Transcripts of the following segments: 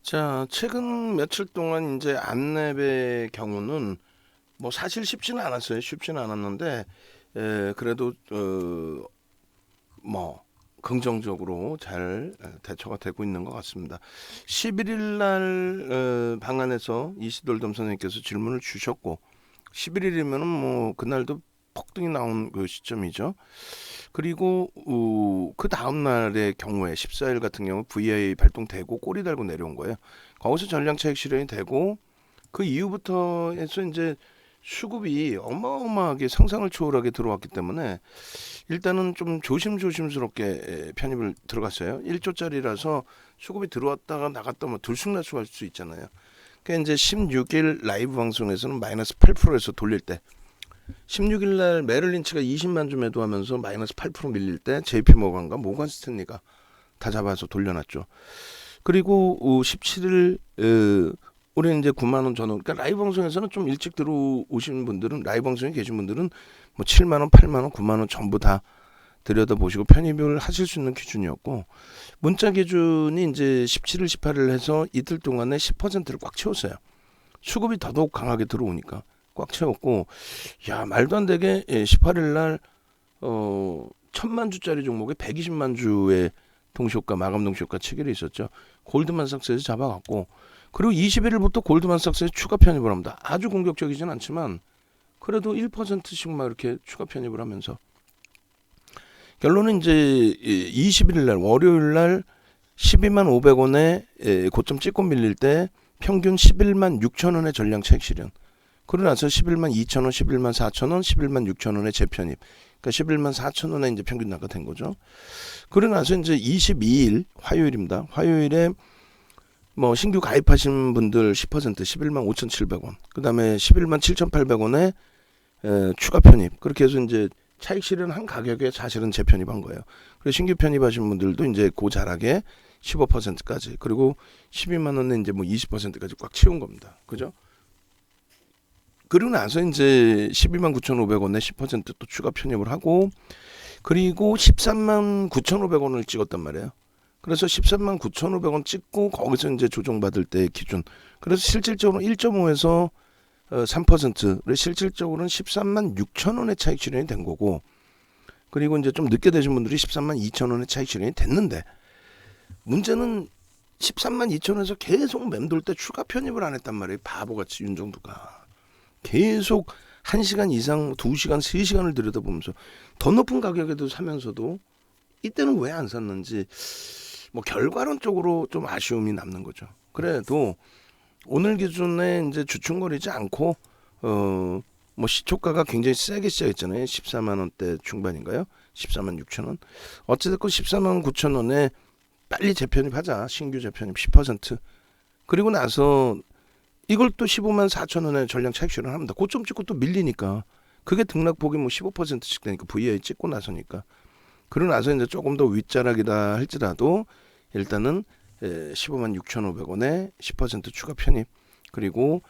자, 최근 며칠 동안 이제 안랩의 경우는 뭐 사실 쉽지는 않았어요. 쉽지는 않았는데 그래도 뭐 긍정적으로 잘 대처가 되고 있는 것 같습니다. 11일 날 방안에서 이시돌 선생님께서 질문을 주셨고 11일이면은 뭐 그날도 폭등이 나온 그 시점이죠. 그리고 그 다음 날의 경우에 14일 같은 경우 VI 발동되고 꼬리 달고 내려온 거예요. 거기서 전량 차익 실현이 되고 그 이후부터 해서 이제 수급이 어마어마하게 상상을 초월하게 들어왔기 때문에 일단은 좀 조심스럽게 편입을 들어갔어요. 1조짜리라서 수급이 들어왔다가 나갔다 뭐 들쑥날쑥할 수 있잖아요. 그러니까 이제 16일 라이브 방송에서는 마이너스 8%에서 돌릴 때 16일 날 메릴린치가 20만 주 매도하면서 마이너스 8% 밀릴 때 JP 모건과 모건 스탠리가 다 잡아서 돌려놨죠. 그리고 17일 우리 이제 9만 원 전후. 그러니까 라이브 방송에서는 좀 일찍 들어오신 분들은 라이브 방송에 계신 분들은 뭐 7만 원, 8만 원, 9만 원 전부 다 들여다 보시고 편입을 하실 수 있는 기준이었고 문자 기준이 이제 17일, 18일 해서 이틀 동안에 10%를 꽉 채웠어요. 수급이 더더욱 강하게 들어오니까 꽉 채웠고 야 말도 안 되게 18일 날 1000만 주짜리 종목에 120만 주의 동시효과 마감 동시효과 체결이 있었죠. 골드만삭스에서 잡아갔고 그리고 21일부터 골드만삭스에 추가 편입을 합니다. 아주 공격적이진 않지만 그래도 1%씩 막 이렇게 추가 편입을 하면서 결론은 이제 21일 날 월요일 날 12만 500원에 고점 찍고 밀릴 때 평균 11만 6천 원의 전량 차익 실현. 그러고 나서 11만 2천 원, 11만 4천 원, 11만 6천 원의 재편입. 그러니까 11만 4천 원에 이제 평균 낙하된 거죠. 그러고 나서 이제 22일 화요일입니다. 화요일에 뭐 신규 가입하신 분들 10% 11만 5,700원. 그다음에 11만 7,800원에 추가 편입. 그렇게 해서 이제 차익 실현한 가격에 사실은 재편입한 거예요. 그래서 신규 편입하신 분들도 이제 고자락에 15%까지 그리고 12만 원에 이제 뭐 20%까지 꽉 채운 겁니다. 그죠? 그리고 나서 이제 12만 9,500원에 10%또 추가 편입을 하고 그리고 13만 9,500원을 찍었단 말이에요. 그래서 13만 9,500원 찍고 거기서 이제 조정받을 때 기준. 그래서 실질적으로 1.5에서 3%를 실질적으로는 13만 6천 원의 차익 실현이 된 거고 그리고 이제 좀 늦게 되신 분들이 13만 2천 원의 차익 실현이 됐는데 문제는 13만 2천 원에서 계속 맴돌 때 추가 편입을 안 했단 말이에요. 바보같이 윤정두가. 계속 1시간 이상 2시간 3시간을 들여다보면서 더 높은 가격에도 사면서도 이때는 왜 안 샀는지 뭐 결과론적으로 좀 아쉬움이 남는 거죠. 그래도 오늘 기준에 이제 주춤거리지 않고 뭐 시초가가 굉장히 세게 시작했잖아요. 14만 원대 중반인가요? 14만 6천 원. 어찌됐건 14만 9천 원에 빨리 재편입하자. 신규 재편입 10%. 그리고 나서 이걸 또 15만 4천 원에 전량 차익 실현합니다. 고점 찍고 또 밀리니까 그게 등락폭이 뭐 15%씩 되니까 VI 찍고 나서니까 그러고 나서 이제 조금 더 윗자락이다 할지라도 일단은 15만 6,500원에 10% 추가 편입 그리고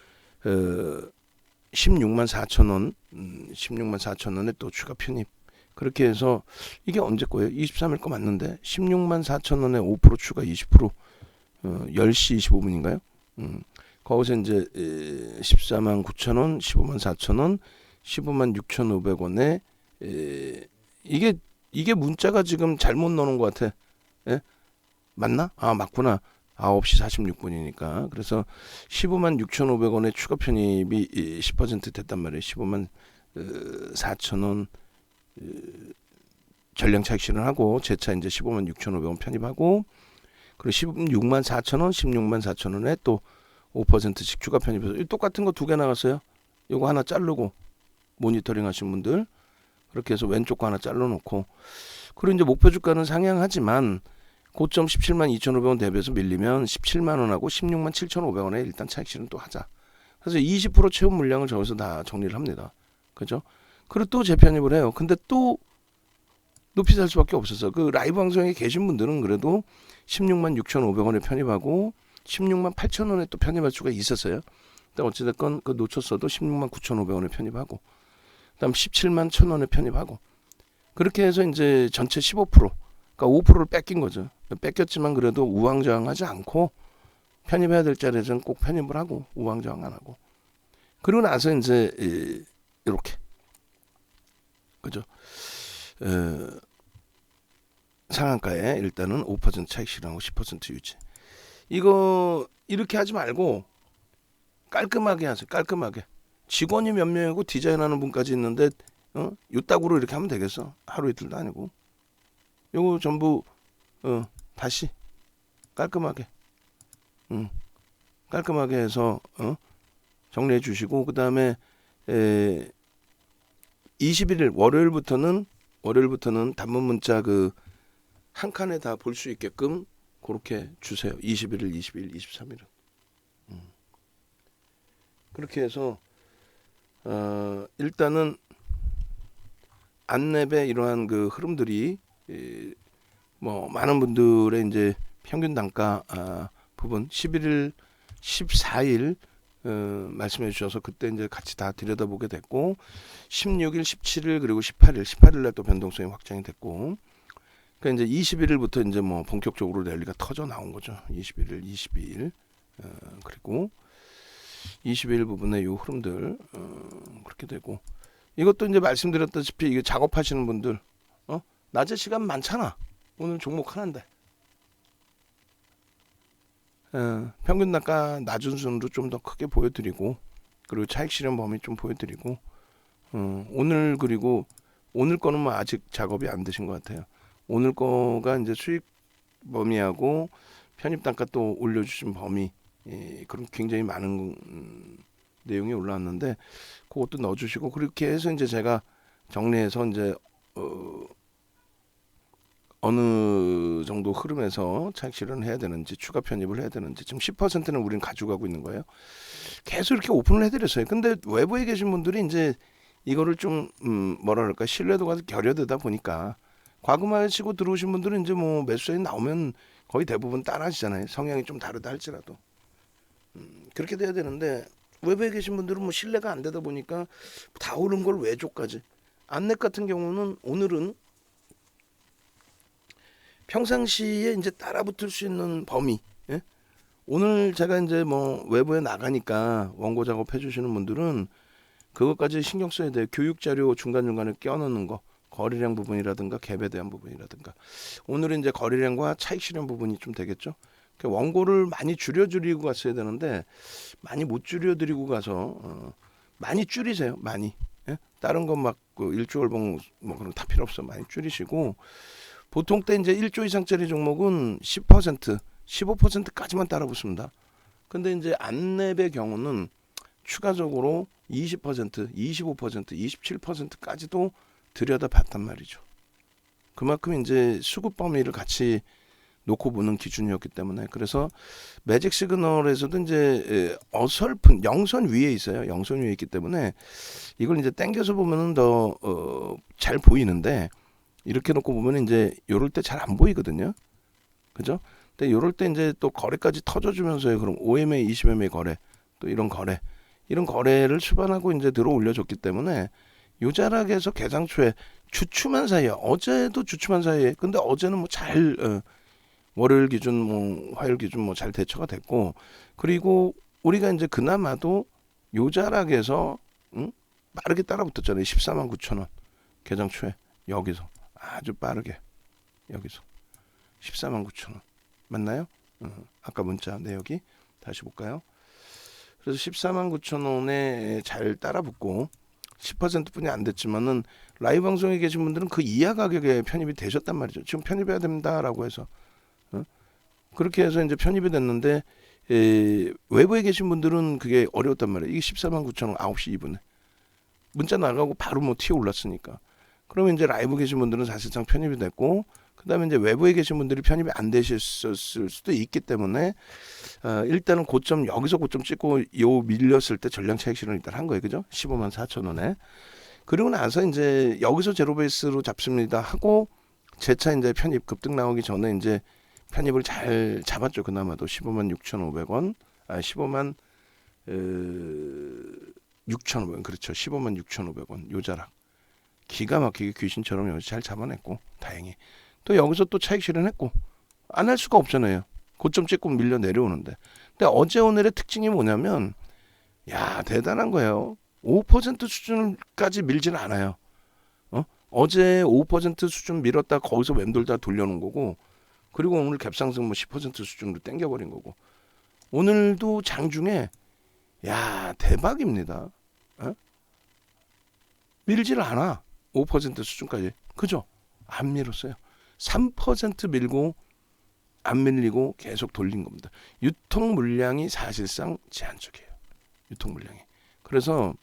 16만 4천 원 16만 4천 원에 또 추가 편입 그렇게 해서 이게 언제 거예요? 23일 거 맞는데 16만 4천 원에 5% 추가 20% 10시 25분인가요? 거기서 이제 14만 9천 원, 15만 4천 원, 15만 6,500원에 이게 문자가 지금 잘못 넣는 것 같아. 예? 맞나? 아 맞구나. 9시 46분이니까. 그래서 15만 6,500원의 추가 편입이 10% 됐단 말이에요. 15만 4천 원 전량 차익 실현하고 제 차 이제 15만 6,500원 편입하고 그리고 16만 4천 원, 16만 4천 원에 또 5%씩 추가 편입해서 똑같은 거 두 개 나갔어요. 이거 하나 자르고 모니터링 하신 분들 그렇게 해서 왼쪽 거 하나 잘라놓고 그리고 이제 목표 주가는 상향하지만 고점 17만 2,500원 대비해서 밀리면 17만 원하고 16만 7,500원에 일단 차익 실현 또 하자. 그래서 20% 채운 물량을 저기서 다 정리를 합니다. 그죠? 그리고 또 재편입을 해요. 근데 또 높이 살 수밖에 없었어. 그 라이브 방송에 계신 분들은 그래도 16만 6,500원에 편입하고 16만 8천 원에 또 편입할 수가 있었어요. 근데 어찌됐건 그 놓쳤어도 16만 9,500원에 편입하고 그다음 17만 1천 원에 편입하고 그렇게 해서 이제 전체 15% 그러니까 5%를 뺏긴 거죠. 뺏겼지만 그래도 우왕좌왕하지 않고 편입해야 될 자리에서는 꼭 편입을 하고 우왕좌왕 안 하고. 그리고 나서 이제 이렇게 그죠? 상한가에 일단은 5% 차익 실현하고 10% 유지. 이거 이렇게 하지 말고 깔끔하게 하세요. 깔끔하게. 직원이 몇 명이고 디자인하는 분까지 있는데 요따구로 이렇게 하면 되겠어? 하루 이틀도 아니고. 요거 전부 다시 깔끔하게 깔끔하게 해서 정리해 주시고, 그 다음에 21일 월요일부터는 단문 문자 그 한 칸에 다 볼 수 있게끔 그렇게 주세요. 21일, 22일, 23일은. 그렇게 해서 일단은 안랩의 이러한 그 흐름들이 뭐 많은 분들의 이제 평균 단가 부분 11일, 14일 말씀해 주셔서 그때 이제 같이 다 들여다보게 됐고, 16일, 17일 그리고 18일 날 또 변동성이 확장이 됐고, 그러니까 이제 21일부터 이제 뭐 본격적으로 랠리가 터져 나온 거죠. 21일, 22일 그리고 22일 부분의 요 흐름들 그렇게 되고, 이것도 이제 말씀드렸다시피 이게 작업하시는 분들 낮에 시간 많잖아. 오늘 종목 하나인데 평균 단가 낮은 순으로 좀 더 크게 보여드리고, 그리고 차익 실현 범위 좀 보여드리고, 오늘 그리고 오늘 거는 뭐 아직 작업이 안 되신 것 같아요. 오늘 거가 이제 수익 범위하고 편입 단가 또 올려주신 범위, 그런 굉장히 많은 내용이 올라왔는데 그것도 넣어주시고, 그렇게 해서 이제 제가 정리해서 이제 어느 정도 흐름에서 차익 실현을 해야 되는지, 추가 편입을 해야 되는지, 지금 10%는 우리는 가져가고 있는 거예요. 계속 이렇게 오픈을 해드렸어요. 근데 외부에 계신 분들이 이제 이거를 좀 뭐라 그럴까, 신뢰도가 결여되다 보니까 과금을 치고 들어오신 분들은 이제 뭐 매수세이 나오면 거의 대부분 따라하시잖아요. 성향이 좀 다르다 할지라도. 그렇게 돼야 되는데 외부에 계신 분들은 뭐 신뢰가 안 되다 보니까 다 오른 걸 왜 줘까지. 안랩 같은 경우는 오늘은 평상시에 이제 따라붙을 수 있는 범위. 예? 오늘 제가 이제 뭐 외부에 나가니까 원고 작업 해주시는 분들은 그것까지 신경 써야 돼요. 교육 자료 중간중간에 껴넣는 거, 거래량 부분이라든가 갭에 대한 부분이라든가. 오늘은 이제 거래량과 차익 실현 부분이 좀 되겠죠. 원고를 많이 줄여드리고 갔어야 되는데 많이 못 줄여드리고 가서 많이 줄이세요. 많이. 예? 다른 건 막 그 1조 월봉 뭐 그런 다 필요 없어. 많이 줄이시고, 보통 때 이제 1조 이상짜리 종목은 10%, 15%까지만 따라 붙습니다. 근데 이제 안랩의 경우는 추가적으로 20%, 25%, 27%까지도 들여다봤단 말이죠. 그만큼 이제 수급 범위를 같이 놓고 보는 기준이었기 때문에, 그래서 매직 시그널에서도 이제 어설픈 영선 위에 있어요. 영선 위에 있기 때문에 이걸 이제 당겨서 보면은 더 잘 보이는데, 이렇게 놓고 보면 이제 요럴 때 잘 안 보이거든요. 그죠? 근데 요럴 때 이제 또 거래까지 터져주면서요. 그럼 OMA, 20MA 거래, 또 이런 거래를 수반하고 이제 들어 올려줬기 때문에 요 자락에서 개장 초에 주춤한 사이에, 어제도 주춤한 사이에, 근데 어제는 뭐 잘 월요일 기준 뭐 화요일 기준 뭐 잘 대처가 됐고, 그리고 우리가 이제 그나마도 요 자락에서 빠르게 따라붙었잖아요. 14만 9천 원 개장 초에 여기서 아주 빠르게 여기서 14만 9천 원 맞나요? 아까 문자 내역이 다시 볼까요? 그래서 14만 9천 원에 잘 따라붙고 10%뿐이 안 됐지만은 라이브 방송에 계신 분들은 그 이하 가격에 편입이 되셨단 말이죠. 지금 편입해야 된다라고 해서 그렇게 해서 이제 편입이 됐는데 외부에 계신 분들은 그게 어려웠단 말이에요. 이게 14만 9천 원 9시 2분에 문자 나가고 바로 뭐 튀어 올랐으니까. 그러면 이제 라이브 계신 분들은 사실상 편입이 됐고, 그 다음에 이제 외부에 계신 분들이 편입이 안 되셨을 수도 있기 때문에 일단은 고점, 여기서 고점 찍고 요 밀렸을 때 전량 차익 실현을 일단 한 거예요. 그죠? 15만 4천 원에. 그리고 나서 이제 여기서 제로 베이스로 잡습니다 하고 재차 이제 편입 급등 나오기 전에 이제 편입을 잘 잡았죠. 그나마도 15만 6,500원, 15만 6,500원, 그렇죠. 15만 6,500원 요 자락 기가 막히게 귀신처럼 여기서 잘 잡아냈고, 다행히 또 여기서 또 차익 실현했고, 안 할 수가 없잖아요. 고점 찍고 밀려 내려오는데. 근데 어제 오늘의 특징이 뭐냐면 야 대단한 거예요. 5% 수준까지 밀지는 않아요. 어제 5% 수준 밀었다 거기서 맴돌다 돌려놓은 거고, 그리고 오늘 갭상승 뭐 10% 수준으로 땡겨버린 거고, 오늘도 장중에 야 대박입니다. 밀지를 않아. 5% 수준까지. 그죠? 안 밀었어요. 3% 밀고 안 밀리고 계속 돌린 겁니다. 유통 물량이 사실상 제한적이에요. 유통 물량이. 그래서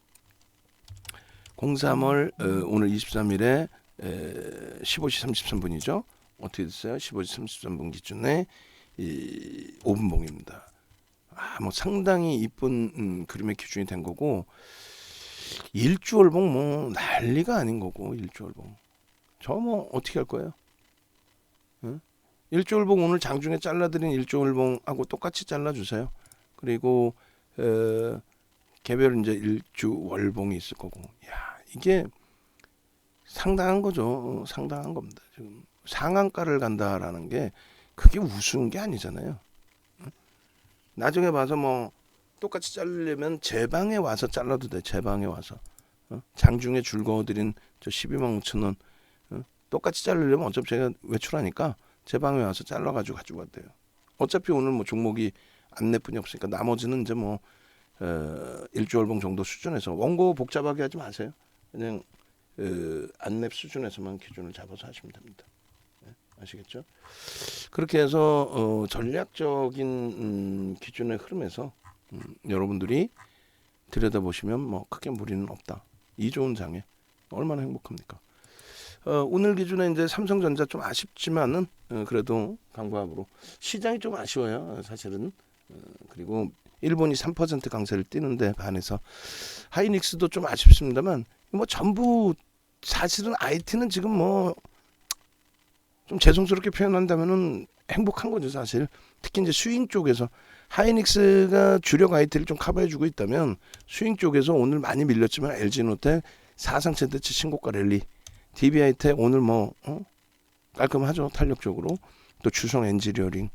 03월 오늘 23일에 15시 33분이죠. 어떻게 됐어요? 15시 33분 기준에 5분봉입니다. 뭐 상당히 이쁜 그림의 기준이 된 거고, 일주월봉 뭐 난리가 아닌 거고, 일주월봉. 저 뭐 어떻게 할 거예요? 일주월봉 오늘 장중에 잘라드린 일주월봉하고 똑같이 잘라주세요. 그리고 개별 이제 일주월봉이 있을 거고, 야 이게 상당한 거죠. 상당한 겁니다. 지금 상한가를 간다라는 게 그게 우스운 게 아니잖아요. 나중에 봐서 뭐 똑같이 자르려면 제 방에 와서 잘라도 돼. 제 방에 와서 장중에 줄 그어드린 저 12만 5천 원 똑같이 자르려면 어차피 제가 외출하니까 제 방에 와서 잘라가지고 가지고 왔대요. 어차피 오늘 뭐 종목이 안내뿐이 없으니까 나머지는 이제 뭐 일주월봉 정도 수준에서 원고 복잡하게 하지 마세요. 그냥 안랩 수준에서만 기준을 잡아서 하시면 됩니다. 네, 아시겠죠? 그렇게 해서 전략적인 기준의 흐름에서 여러분들이 들여다보시면 뭐 크게 무리는 없다. 이 좋은 장에 얼마나 행복합니까? 오늘 기준에 이제 삼성전자 좀 아쉽지만은 그래도 강보합으로 시장이 좀 아쉬워요. 사실은. 그리고 일본이 3% 강세를 띄는데 반해서 하이닉스도 좀 아쉽습니다만 뭐 전부 사실은 IT는 지금 뭐 좀 죄송스럽게 표현한다면은 행복한 거죠 사실. 특히 이제 스윙 쪽에서 하이닉스가 주력 IT를 좀 커버해주고 있다면 스윙 쪽에서 오늘 많이 밀렸지만 LG노텍 사상체대치 신고가 랠리, DB하이텍 오늘 뭐 깔끔하죠 탄력적으로. 또 주성 엔지니어링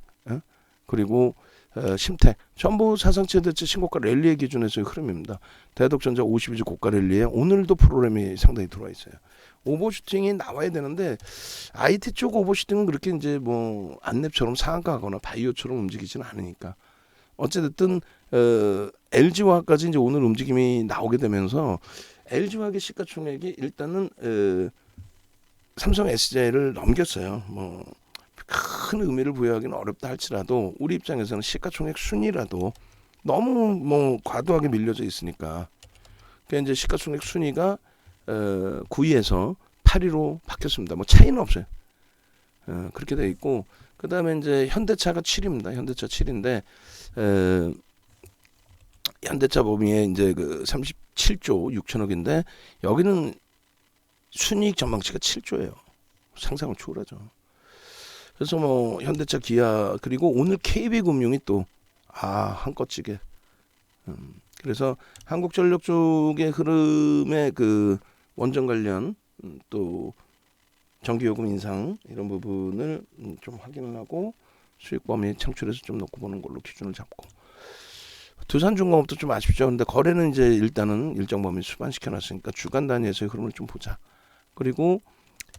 그리고 심텍 전부 사상체대치 신고가 랠리의 기준에서의 흐름입니다. 대덕전자 52주 고가 랠리에 오늘도 프로그램이 상당히 들어와 있어요. 오버슈팅이 나와야 되는데 IT 쪽 오버슈팅은 그렇게 이제 뭐 안랩처럼 상한가거나 바이오처럼 움직이지는 않으니까 어쨌든 LG화학까지 이제 오늘 움직임이 나오게 되면서 LG화학의 시가총액이 일단은 삼성 SDI를 넘겼어요. 뭐 큰 의미를 부여하기는 어렵다 할지라도 우리 입장에서는 시가총액 순위라도 너무 뭐 과도하게 밀려져 있으니까 그러니까 이제 시가총액 순위가 9위에서 8위로 바뀌었습니다. 뭐 차이는 없어요. 그렇게 돼 있고 그 다음에 이제 현대차가 7위입니다. 현대차 7위인데 현대차 범위에 이제 그 37조 6천억인데 여기는 순이익 전망치가 7조예요. 상상을 초월하죠. 그래서 뭐 현대차, 기아 그리고 오늘 KB금융이 또 한껏지게 그래서 한국전력 쪽의 흐름의 그 원전 관련 또 전기요금 인상 이런 부분을 좀 확인을 하고 수익 범위 창출해서 좀 놓고 보는 걸로 기준을 잡고 두산중공업도 좀 아쉽죠. 근데 거래는 이제 일단은 일정 범위 수반시켜 놨으니까 주간 단위에서의 흐름을 좀 보자. 그리고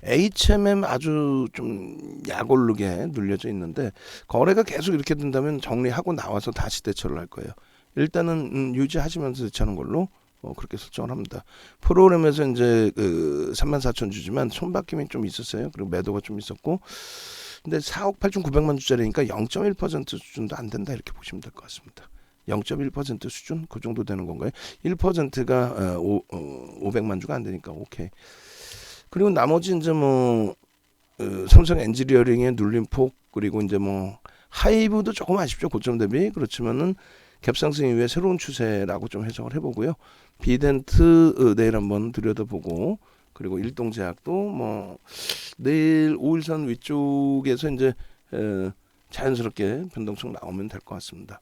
HMM 아주 좀 약오르게 눌려져 있는데 거래가 계속 이렇게 된다면 정리하고 나와서 다시 대처를 할 거예요. 일단은 유지하시면서 대처하는 걸로 그렇게 설정을 합니다. 프로그램에서 이제 34,000 주지만 손바뀜이 좀 있었어요. 그리고 매도가 좀 있었고 근데 4억 8,900만 주짜리니까 0.1% 수준도 안 된다 이렇게 보시면 될 것 같습니다. 0.1% 수준 그 정도 되는 건가요? 1%가 500만 주가 안 되니까 오케이. 그리고 나머지 이제 뭐 삼성 엔지니어링의 눌림폭 그리고 이제 뭐 하이브도 조금 아쉽죠 고점 대비. 그렇지만은 갭상승 이후에 새로운 추세라고 좀 해석을 해보고요. 비덴트 내일 한번 들여다보고 그리고 일동제약도 뭐 내일 5일선 위쪽에서 이제 자연스럽게 변동성 나오면 될 것 같습니다.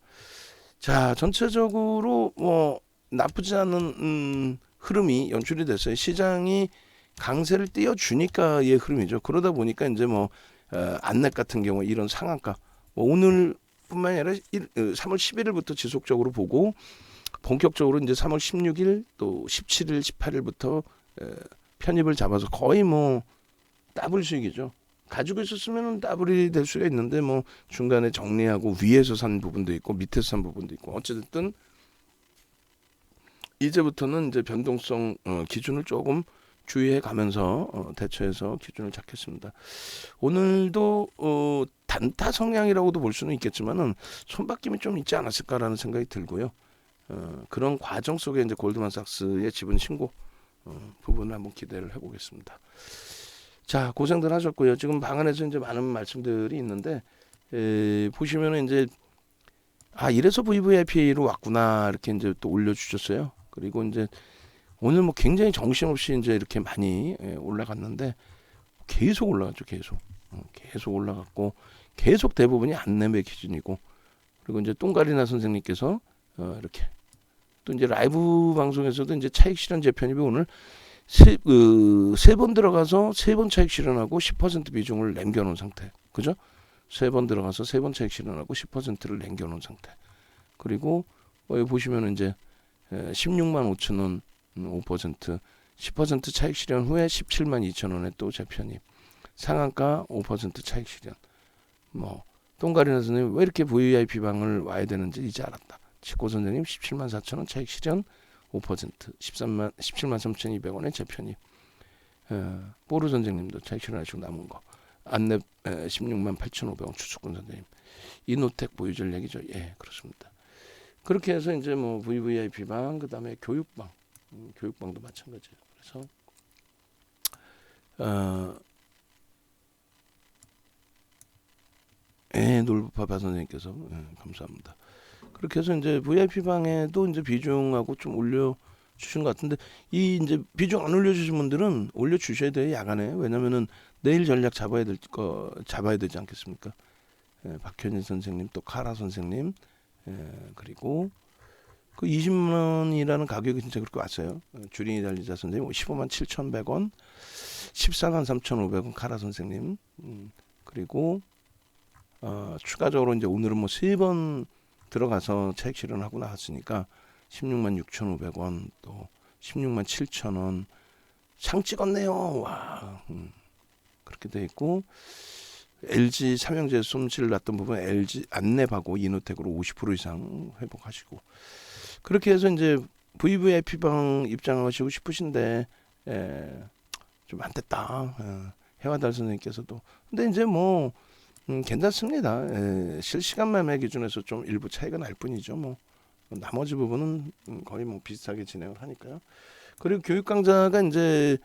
자 전체적으로 뭐 나쁘지 않은 흐름이 연출이 됐어요. 시장이 강세를 띄워주니까의 흐름이죠. 그러다 보니까 이제 뭐 안넷 같은 경우 이런 상한가 뭐 오늘 뿐만 아니라 3월 11일부터 지속적으로 보고 본격적으로 이제 3월 16일 또 17일, 18일부터 편입을 잡아서 거의 뭐 더블 수익이죠. 가지고 있었으면 더블이 될 수가 있는데 뭐 중간에 정리하고 위에서 산 부분도 있고 밑에서 산 부분도 있고 어쨌든 이제부터는 이제 변동성 기준을 조금 주의해 가면서 대처해서 기준을 잡겠습니다. 오늘도 단타 성향이라고도 볼 수는 있겠지만은 손바뀜이 좀 있지 않았을까라는 생각이 들고요. 그런 과정 속에 이제 골드만삭스의 지분 신고 부분을 한번 기대를 해보겠습니다. 자, 고생들 하셨고요. 지금 방 안에서 이제 많은 말씀들이 있는데 보시면은 이제 이래서 VVIP로 왔구나 이렇게 이제 또 올려주셨어요. 그리고 이제 오늘 뭐 굉장히 정신없이 이제 이렇게 많이 올라갔는데 계속 올라갔죠. 계속 올라갔고 계속 대부분이 안내매 기준이고 그리고 이제 똥가리나 선생님께서 이렇게 또 이제 라이브 방송에서도 이제 차익 실현 재편입이 오늘 세 번 들어가서 3번 차익 실현하고 10% 비중을 남겨놓은 상태. 그죠? 3번 들어가서 3번 차익 실현하고 10%를 남겨놓은 상태. 그리고 여기 보시면 이제 16만 5천 원 5% 10% 차익 실현 후에 17만 2천 원에 또 재편입. 상한가 5% 차익 실현. 뭐 똥가리나 선생님 왜 이렇게 VIP 방을 와야 되는지 이제 알았다. 치고 선생님 17만 4천 원 차익 실현 5% 17만 3,200원의 재편입. 뽀르 선생님도 차익 실현하시고 남은 거. 안내 16만 8,500원 추수꾼 선생님. 이노텍 보유 전략이죠. 예, 그렇습니다. 그렇게 해서 이제 뭐 VVIP 방, 그다음에 교육방, 교육방도 마찬가지예요. 그래서 놀부파파 선생님께서 감사합니다. 그렇게 해서 이제 VIP 방에도 이제 비중하고 좀 올려 주신 것 같은데 이 이제 비중 안 올려 주신 분들은 올려 주셔야 돼요. 야간에. 왜냐면은 내일 전략 잡아야 되지 않겠습니까? 박현진 선생님 또 카라 선생님 그리고 그 20만 원이라는 가격이 진짜 그렇게 왔어요. 주린이 달리자 선생님 15만 7,100원 14만 3,500원 카라 선생님 그리고 추가적으로 이제 오늘은 뭐 3번 들어가서 차익 실현하고 나왔으니까 16만 6,500원 또 16만 7,000원 상 찍었네요. 와 그렇게 돼 있고 LG 삼형제 손실 났던 부분 LG 안내하고 이노텍으로 50% 이상 회복하시고 그렇게 해서 이제 VVIP 방 입장하시고 싶으신데 좀 안 됐다. 해와달 선생님께서도 근데 이제 뭐 괜찮습니다. 실시간 매매 기준에서 좀 일부 차이가 날 뿐이죠. 뭐 나머지 부분은 거의 뭐 비슷하게 진행을 하니까요. 그리고 교육 강좌가 이제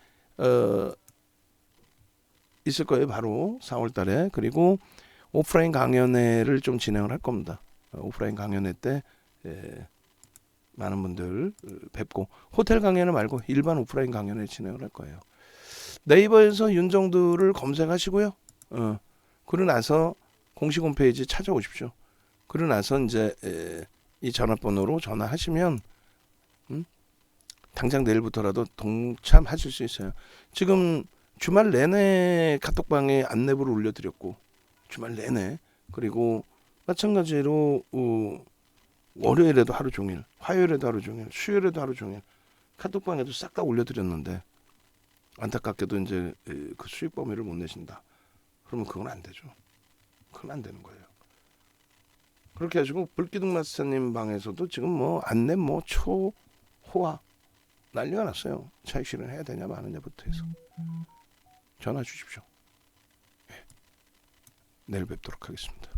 있을 거예요. 바로 4월달에. 그리고 오프라인 강연회를 좀 진행을 할 겁니다. 오프라인 강연회 때 많은 분들 뵙고 호텔 강연회 말고 일반 오프라인 강연회 진행을 할 거예요. 네이버에서 윤정두를 검색하시고요. 그러고 나서 공식 홈페이지 찾아오십시오. 그러고 나서 이제 이 전화번호로 전화하시면 당장 내일부터라도 동참하실 수 있어요. 지금 주말 내내 카톡방에 안내부를 올려드렸고 주말 내내 그리고 마찬가지로 월요일에도 하루 종일 화요일에도 하루 종일 수요일에도 하루 종일 카톡방에도 싹 다 올려드렸는데 안타깝게도 이제 그 수익 범위를 못 내신다. 그러면 그건 안 되죠. 그건 안 되는 거예요. 그렇게 하시고 불기둥 마스터님 방에서도 지금 뭐 안내 뭐 초호화 난리가 났어요. 차익 실현 해야 되냐 마느냐부터 해서 전화 주십시오. 내일 뵙도록 하겠습니다.